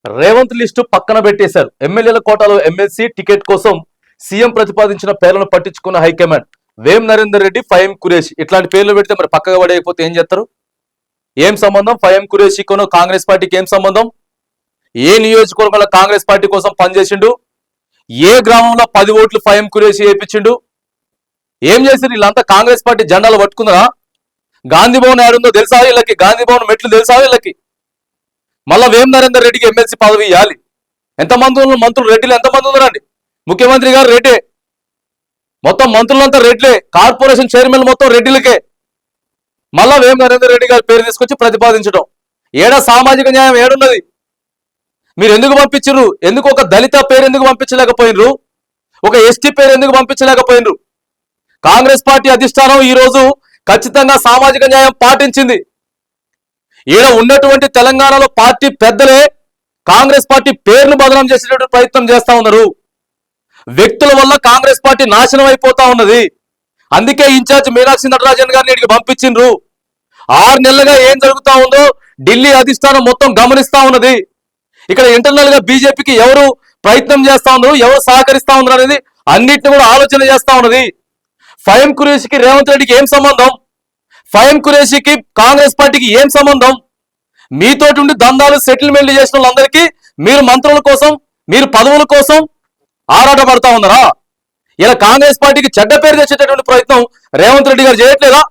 Revanth list పక్కన పెట్టేశారు. ఎమ్మెల్యేల కోటాలో ఎమ్మెల్సీ టికెట్ కోసం సీఎం ప్రతిపాదించిన పేర్లను పట్టించుకున్న హైకమాండ్ వేం నరేందర్ రెడ్డి, ఫహీం ఖురేషీ ఇట్లాంటి పేర్లు పెడితే మరి పక్కగా పడేయకపోతే ఏం చేస్తారు? ఏం సంబంధం? ఫహీం ఖురేషీకును కాంగ్రెస్ పార్టీకి ఏం సంబంధం? ఏ నియోజకవర్గంలో కాంగ్రెస్ పార్టీ కోసం పనిచేసిండు? ఏ గ్రామంలో 10 ఓట్లు ఫహీం ఖురేషీ వేయించిండు? ఏం చేసిండు? వీళ్ళంతా కాంగ్రెస్ పార్టీ జెండాలు పట్టుకుందరా? గాంధీ భవన్ ఏడుందో తెలుసా వీళ్ళకి? గాంధీ భవన్ మెట్లు తెలుసా వీళ్ళకి? మళ్ళా వేం నరేందర్ రెడ్డికి ఎమ్మెల్సీ పదవి ఇవ్వాలి. ఎంతమంది మంత్రులు రెడ్డిలు ఎంతమంది ఉన్నారండి? ముఖ్యమంత్రి గారు రెడ్డే, మొత్తం మంత్రులంతా రెడ్లే, కార్పొరేషన్ చైర్మన్ మొత్తం రెడ్డిలకే. మళ్ళా వేం నరేందర్ రెడ్డి గారి పేరు తీసుకొచ్చి ప్రతిపాదించడం ఏడా సామాజిక న్యాయం ఏడున్నది? మీరు ఎందుకు పంపించరు? ఎందుకు ఒక దళిత పేరు ఎందుకు పంపించలేకపోయినరు? ఒక ఎస్టీ పేరు ఎందుకు పంపించలేకపోయినరు? కాంగ్రెస్ పార్టీ అధిష్టానం ఈ రోజు ఖచ్చితంగా సామాజిక న్యాయం పాటించింది. ఈడ ఉన్నటువంటి తెలంగాణలో పార్టీ పెద్దలే కాంగ్రెస్ పార్టీ పేరును బదనాం చేసేటువంటి ప్రయత్నం చేస్తా ఉన్నారు. వ్యక్తుల వల్ల కాంగ్రెస్ పార్టీ నాశనం అయిపోతా ఉన్నది. అందుకే ఇన్ఛార్జ్ మీనాక్షి నటరాజన్ గారిని ఇక్కడికి పంపించిండ్రు. 6 నెలలుగా ఏం జరుగుతా ఉందో ఢిల్లీ అధిష్టానం మొత్తం గమనిస్తా ఉన్నది. ఇక్కడ ఇంటర్నల్ గా బీజేపీకి ఎవరు ప్రయత్నం చేస్తా ఉన్నారు, ఎవరు సహకరిస్తా ఉన్నారు అనేది అన్నిటిని కూడా ఆలోచన చేస్తా ఉన్నది. ఫహీం ఖురేషీకి రేవంత్ రెడ్డికి ఏం సంబంధం? ఫహీం ఖురేషీకి కాంగ్రెస్ పార్టీకి ఏం సంబంధం? మీతోటి ఉండి దందాలు సెటిల్మెంట్లు చేసిన వాళ్ళందరికీ మీరు మంత్రుల కోసం, మీరు పదవుల కోసం ఆరాట పడతా ఉన్నారా? ఇలా కాంగ్రెస్ పార్టీకి చెడ్డ పేరు తెచ్చేటటువంటి ప్రయత్నం రేవంత్ రెడ్డి గారు చేయట్లేదా?